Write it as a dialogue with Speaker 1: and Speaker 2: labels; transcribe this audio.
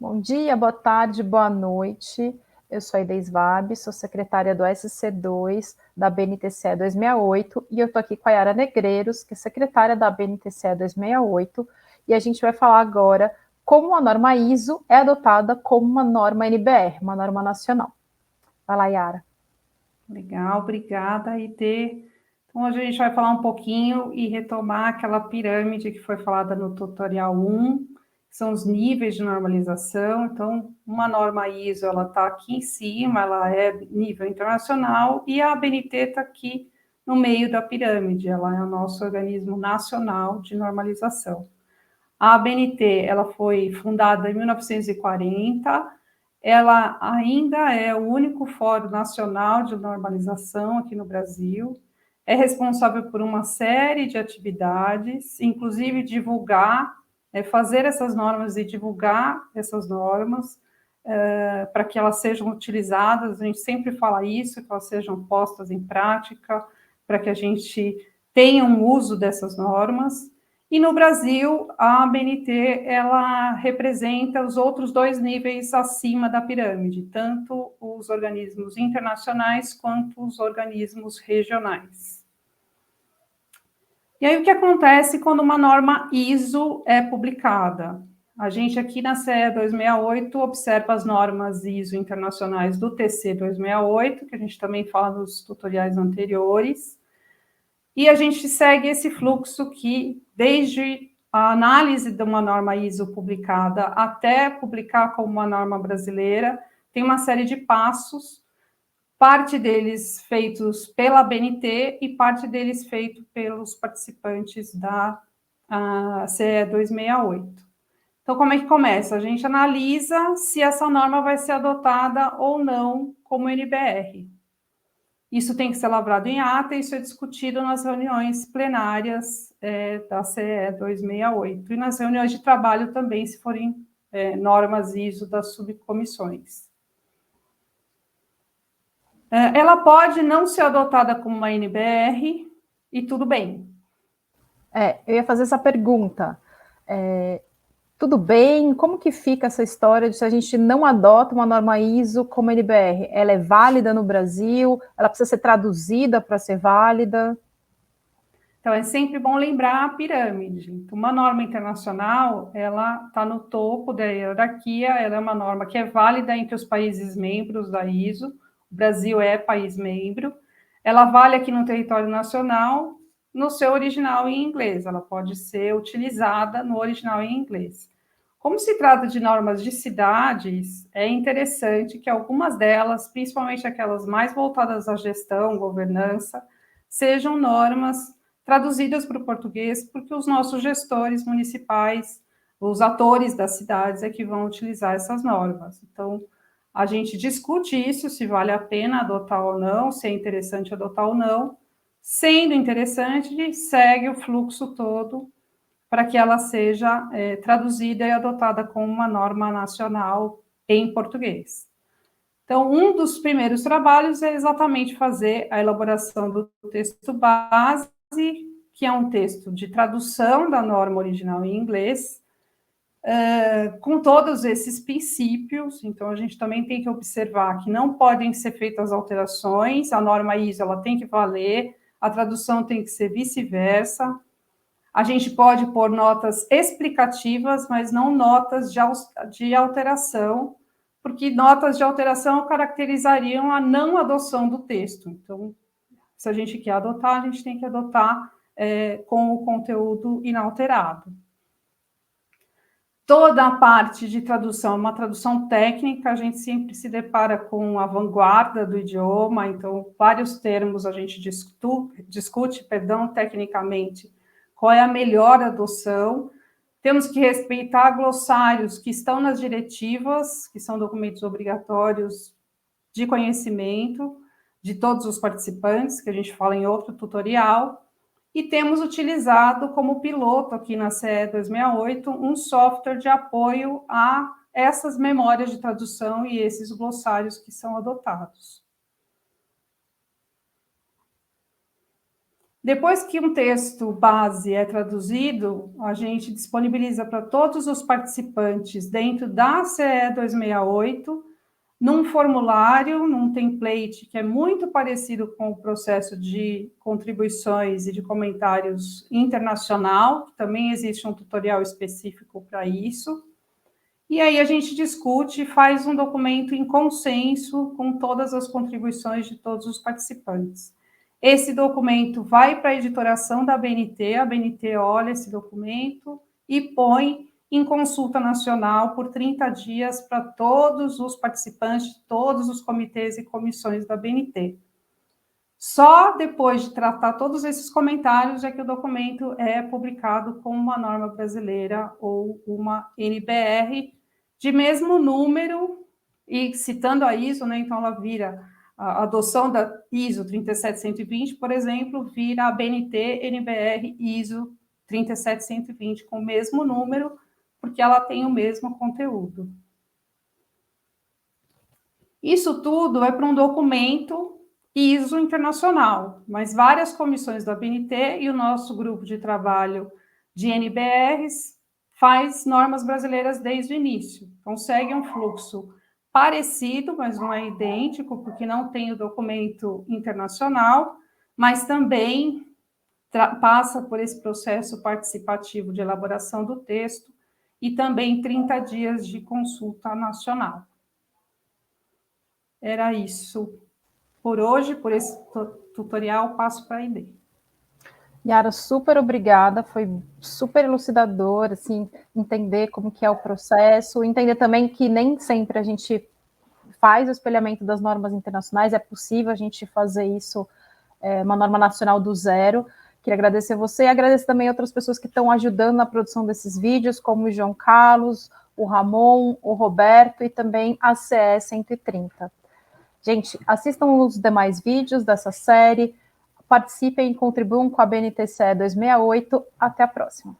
Speaker 1: Bom dia, boa tarde, boa noite. Eu sou a Inês Vab, sou secretária do SC2 da BNTCE 268 e eu estou aqui com a Yara Negreiros, que é secretária da BNTCE 268, e a gente vai falar agora como a norma ISO é adotada como uma norma NBR, uma norma nacional. Vai lá, Yara.
Speaker 2: Legal, obrigada, Ide. Então, hoje a gente vai falar um pouquinho e retomar aquela pirâmide que foi falada no tutorial 1, que são os níveis de normalização. Então, uma norma ISO, ela está aqui em cima, ela é nível internacional, e a ABNT está aqui no meio da pirâmide, ela é o nosso organismo nacional de normalização. A ABNT, ela foi fundada em 1940, ela ainda é o único fórum nacional de normalização aqui no Brasil, é responsável por uma série de atividades, inclusive divulgar, fazer essas normas e divulgar essas normas, para que elas sejam utilizadas, a gente sempre fala isso, que elas sejam postas em prática, para que a gente tenha um uso dessas normas. E no Brasil, a ABNT, ela representa os outros dois níveis acima da pirâmide, tanto os organismos internacionais quanto os organismos regionais. E aí, o que acontece quando uma norma ISO é publicada? A gente aqui na CE 268 observa as normas ISO internacionais do TC 268, que a gente também fala nos tutoriais anteriores, e a gente segue esse fluxo que, desde a análise de uma norma ISO publicada até publicar como uma norma brasileira, tem uma série de passos, parte deles feitos pela ABNT e parte deles feito pelos participantes da CE 268. Então, como é que começa? A gente analisa se essa norma vai ser adotada ou não como NBR. Isso tem que ser lavrado em ata, e isso é discutido nas reuniões plenárias da CE 268 e nas reuniões de trabalho também, se forem normas ISO das subcomissões. Ela pode não ser adotada como uma NBR e tudo bem.
Speaker 1: Eu ia fazer essa pergunta. Tudo bem? Como que fica essa história de se a gente não adota uma norma ISO como NBR? Ela é válida no Brasil? Ela precisa ser traduzida para ser válida?
Speaker 2: Então, é sempre bom lembrar a pirâmide. Então, uma norma internacional, ela está no topo da hierarquia, ela é uma norma que é válida entre os países membros da ISO, o Brasil é país membro, ela vale aqui no território nacional, no seu original em inglês, ela pode ser utilizada no original em inglês. Como se trata de normas de cidades, é interessante que algumas delas, principalmente aquelas mais voltadas à gestão, governança, sejam normas traduzidas para o português, porque os nossos gestores municipais, os atores das cidades é que vão utilizar essas normas. Então, a gente discute isso, se vale a pena adotar ou não, se é interessante adotar ou não. Sendo interessante, segue o fluxo todo para que ela seja traduzida e adotada como uma norma nacional em português. Então, um dos primeiros trabalhos é exatamente fazer a elaboração do texto base, que é um texto de tradução da norma original em inglês, com todos esses princípios. Então, a gente também tem que observar que não podem ser feitas alterações, a norma ISO ela tem que valer, a tradução tem que ser vice-versa. A gente pode pôr notas explicativas, mas não notas de alteração, porque notas de alteração caracterizariam a não adoção do texto. Então, se a gente quer adotar, a gente tem que adotar com o conteúdo inalterado. Toda a parte de tradução, uma tradução técnica, a gente sempre se depara com a vanguarda do idioma, então, vários termos a gente discute, tecnicamente, qual é a melhor adoção. Temos que respeitar glossários que estão nas diretivas, que são documentos obrigatórios de conhecimento de todos os participantes, que a gente fala em outro tutorial, e temos utilizado como piloto aqui na CE 268 um software de apoio a essas memórias de tradução e esses glossários que são adotados. Depois que um texto base é traduzido, a gente disponibiliza para todos os participantes dentro da CE 268, num formulário, num template que é muito parecido com o processo de contribuições e de comentários internacional, também existe um tutorial específico para isso. E aí a gente discute e faz um documento em consenso com todas as contribuições de todos os participantes. Esse documento vai para a editoração da ABNT, a ABNT olha esse documento e põe em consulta nacional por 30 dias para todos os participantes, todos os comitês e comissões da ABNT. Só depois de tratar todos esses comentários é que o documento é publicado como uma norma brasileira ou uma NBR de mesmo número, e citando a ISO, né, então ela vira a adoção da ISO 37120, por exemplo, vira a BNT NBR ISO 37120 com o mesmo número, porque ela tem o mesmo conteúdo. Isso tudo é para um documento ISO internacional, mas várias comissões da ABNT e o nosso grupo de trabalho de NBRs faz normas brasileiras desde o início. Então, segue um fluxo parecido, mas não é idêntico, porque não tem o documento internacional, mas também passa por esse processo participativo de elaboração do texto e também 30 dias de consulta nacional. Era isso por hoje, por esse tutorial, passo para a Aide.
Speaker 1: Yara, super obrigada, foi super elucidador, assim, entender como que é o processo, entender também que nem sempre a gente faz o espelhamento das normas internacionais, é possível a gente fazer isso, uma norma nacional do zero. Queria agradecer você e agradecer também outras pessoas que estão ajudando na produção desses vídeos, como o João Carlos, o Ramon, o Roberto e também a CE 130. Gente, assistam os demais vídeos dessa série, participem e contribuam com a BNT CE 268. Até a próxima.